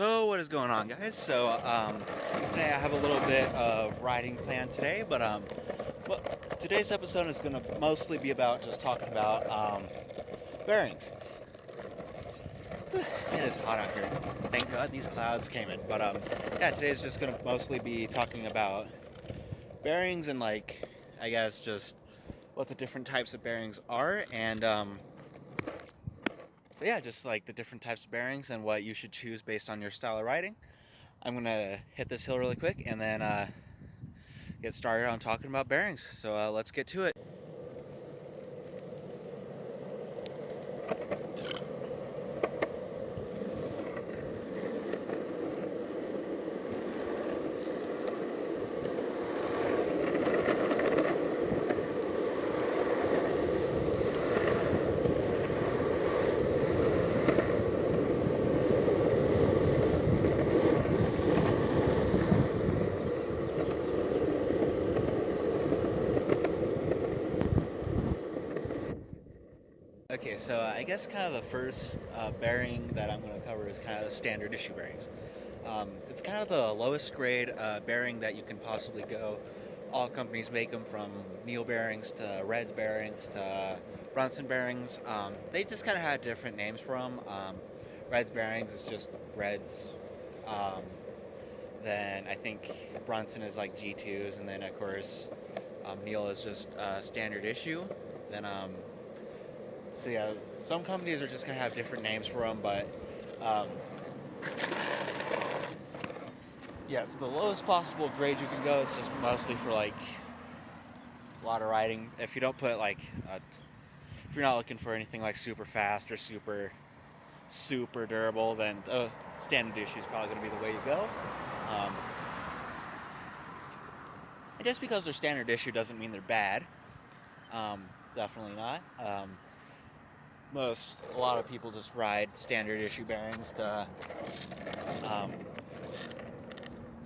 So what is going on, guys? Today I have a little bit of riding planned today, but today's episode is going to mostly be about just talking about bearings. It is hot out here. Thank God these clouds came in. Yeah, today's just going to mostly be talking about bearings and I guess just what the different types of bearings are, and so yeah, just like the different types of bearings and what you should choose based on your style of riding. I'm gonna hit this hill really quick and then get started on talking about bearings. So let's get to it. Okay, so I guess kind of the first bearing that I'm going to cover is kind of the standard issue bearings. It's kind of the lowest grade bearing that you can possibly go. All companies make them, from Neil bearings to Reds bearings to Brunson bearings. They just kind of had different names for them. Reds bearings is just Reds. Um, then I think Brunson is like G2s, and then of course Neil is just standard issue. Then So yeah, some companies are just gonna have different names for them, but um, yeah, it's the lowest possible grade you can go. It's just mostly for like a lot of riding. If you don't put if you're not looking for anything like super fast or super durable, then standard issue is probably gonna be the way you go. Um, and just because they're standard issue doesn't mean they're bad. Definitely not. A lot of people just ride standard issue bearings to, um,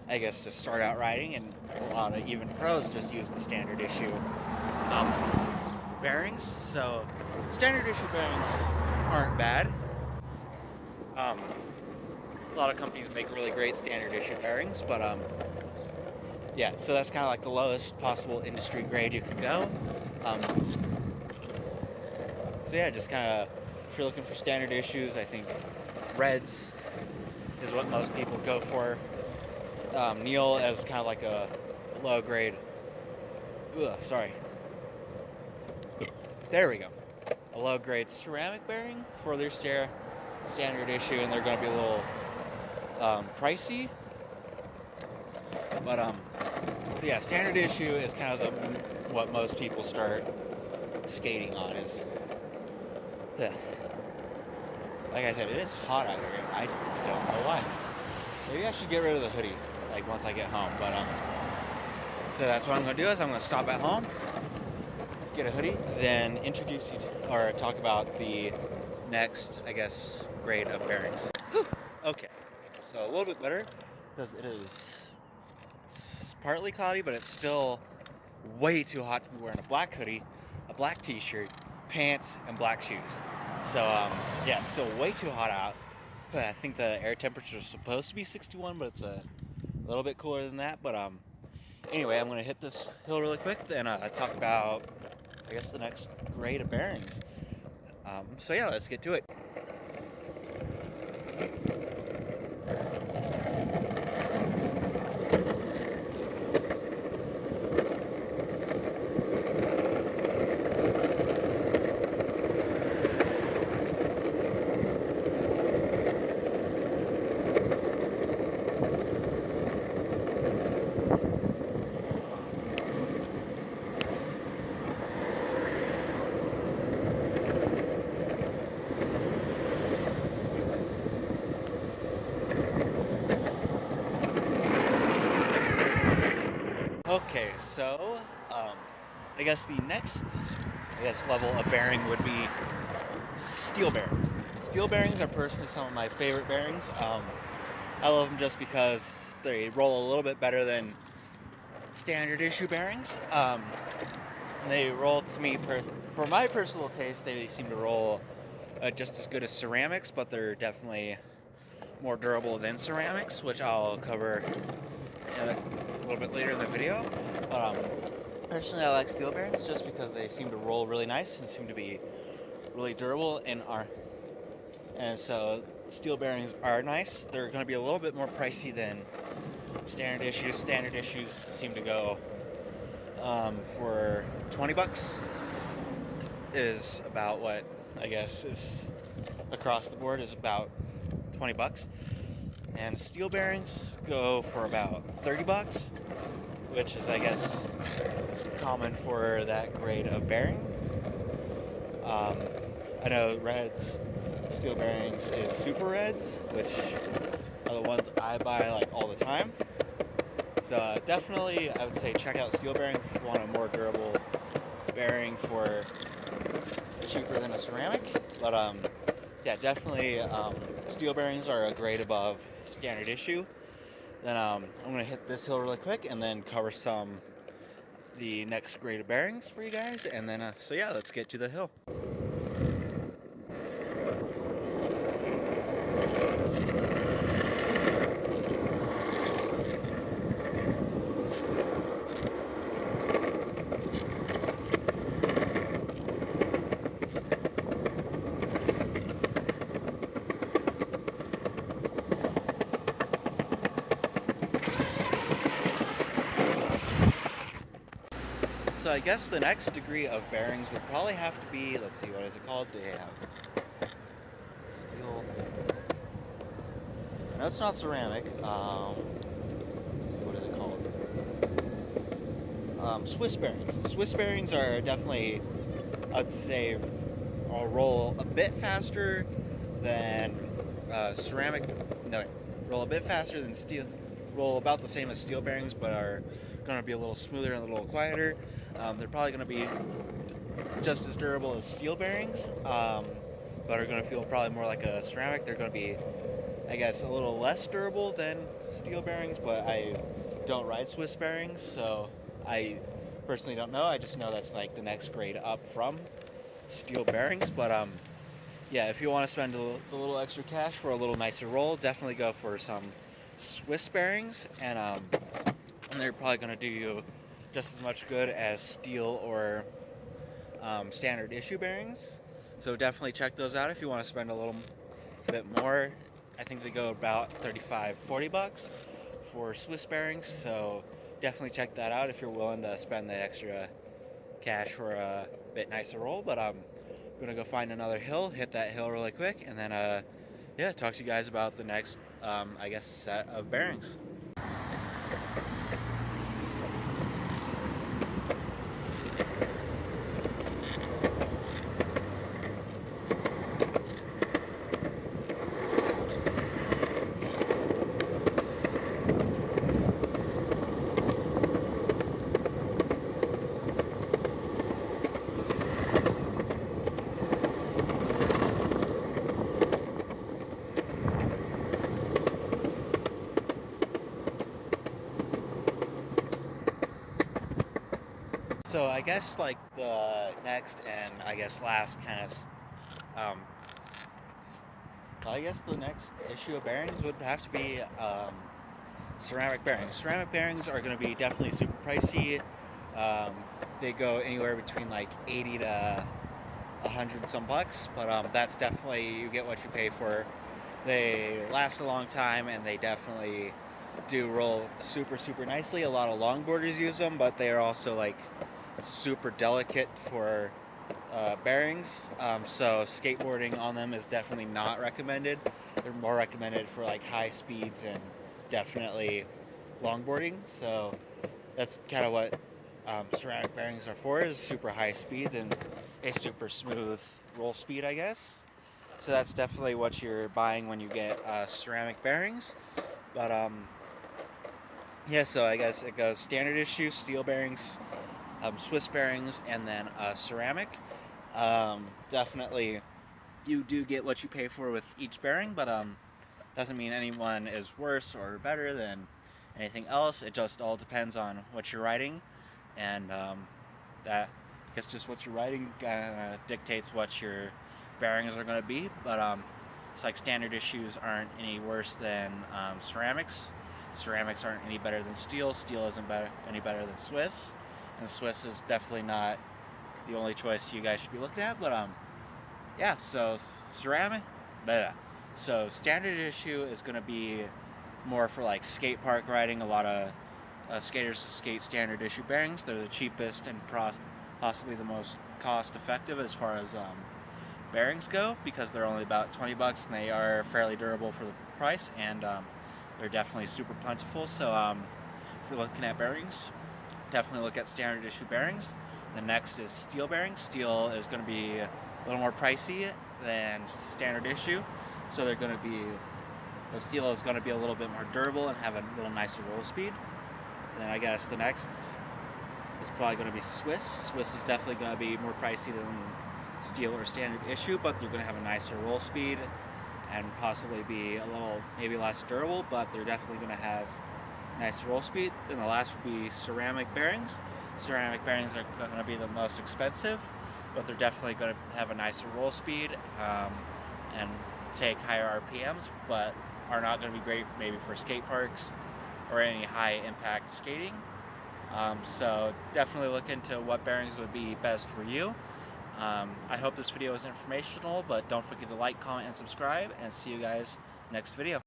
I guess, just start out riding, and a lot of even pros just use the standard issue um, bearings. So standard issue bearings aren't bad. A lot of companies make really great standard issue bearings, but yeah, so that's kind of like the lowest possible industry grade you can go. So yeah, just kind of, if you're looking for standard issues, I think Reds is what most people go for. Neil as kind of like a low grade. Sorry. There we go. A low grade ceramic bearing for their standard issue, and they're going to be a little pricey. But so yeah, standard issue is kind of what most people start skating on. Is yeah. Like I said, it is hot out here. I don't know why. Maybe I should get rid of the hoodie, like once I get home. So that's what I'm gonna do. Is I'm gonna stop at home, get a hoodie, then introduce you to, or talk about the next, I guess, grade of bearings. Whew. Okay, so a little bit better because it is partly cloudy, but it's still way too hot to be wearing a black hoodie, a black t-shirt, pants, and black shoes. So yeah, it's still way too hot out. I think the air temperature is supposed to be 61, but it's a little bit cooler than that. But anyway, I'm gonna hit this hill really quick, then talk about, I guess, the next grade of bearings. So yeah, let's get to it. Okay, so I guess the next, level of bearing would be steel bearings. Steel bearings are personally some of my favorite bearings. I love them just because they roll a little bit better than standard issue bearings. They roll, to me, for my personal taste, they seem to roll just as good as ceramics, but they're definitely more durable than ceramics, which I'll cover a little bit later in the video. But personally, I like steel bearings just because they seem to roll really nice and seem to be really durable and so steel bearings are nice. They're going to be a little bit more pricey than standard issues. Standard issues seem to go for 20 bucks is about what I guess is across the board is about 20 bucks. And steel bearings go for about 30 bucks, which is I guess common for that grade of bearing. I know Reds steel bearings is Super Reds, which are the ones I buy like all the time. So definitely I would say check out steel bearings if you want a more durable bearing for cheaper than a ceramic. But yeah, definitely steel bearings are a grade above standard issue. Then I'm gonna hit this hill really quick and then cover the next grade of bearings for you guys, and then so yeah, let's get to the hill. So I guess the next degree of bearings would probably have to be, let's see, what is it called? They have steel. No, it's not ceramic. Let's see, what is it called? Swiss bearings. Swiss bearings are definitely, I'd say, roll a bit faster than ceramic. No, roll a bit faster than steel. Roll about the same as steel bearings, but are going to be a little smoother and a little quieter. They're probably going to be just as durable as steel bearings, but are going to feel probably more like a ceramic. They're going to be, I guess, a little less durable than steel bearings, but I don't ride Swiss bearings, so I personally don't know. I just know that's like the next grade up from steel bearings. But yeah, if you want to spend a little extra cash for a little nicer roll, definitely go for some Swiss bearings, and they're probably going to do you just as much good as steel or standard issue bearings. So definitely check those out if you want to spend a little bit more. I think they go about 35, 40 bucks for Swiss bearings, so definitely check that out if you're willing to spend the extra cash for a bit nicer roll. But I'm gonna go find another hill, hit that hill really quick, and then yeah, talk to you guys about the next I guess set of bearings. So I guess like the next and I guess last kind of I guess the next issue of bearings would have to be ceramic bearings. Ceramic bearings are going to be definitely super pricey. They go anywhere between like 80 to 100 and some bucks, but that's definitely, you get what you pay for. They last a long time, and they definitely do roll super nicely. A lot of longboarders use them, but they are also like super delicate for bearings, so skateboarding on them is definitely not recommended. They're more recommended for like high speeds and definitely longboarding. So that's kind of what ceramic bearings are for, is super high speeds and a super smooth roll speed, I guess. So that's definitely what you're buying when you get ceramic bearings. But yeah, so I guess it goes standard issue, steel bearings, Swiss bearings, and then ceramic. Definitely you do get what you pay for with each bearing, but doesn't mean anyone is worse or better than anything else. It just all depends on what you're riding, and that, I guess, just what you're riding dictates what your bearings are going to be. But It's like standard issues aren't any worse than ceramics. Ceramics aren't any better than steel. Steel isn't any better than Swiss. And Swiss is definitely not the only choice you guys should be looking at. But yeah, so ceramic, blah. So standard issue is going to be more for like skate park riding. A lot of skaters skate standard issue bearings. They're the cheapest and possibly the most cost effective as far as bearings go, because they're only about 20 bucks and they are fairly durable for the price, and they're definitely super plentiful. So if you're looking at bearings, definitely look at standard issue bearings. The next is steel bearings. Steel is going to be a little more pricey than standard issue, so the steel is going to be a little bit more durable and have a little nicer roll speed. And then I guess the next is probably going to be Swiss. Swiss is definitely going to be more pricey than steel or standard issue, but they're going to have a nicer roll speed and possibly be a little maybe less durable, but they're definitely going to have nicer roll speed. Then the last would be ceramic bearings. Ceramic bearings are going to be the most expensive, but they're definitely going to have a nicer roll speed and take higher RPMs, but are not going to be great maybe for skate parks or any high impact skating. So definitely look into what bearings would be best for you. I hope this video was informational, but don't forget to like, comment, and subscribe, and see you guys next video.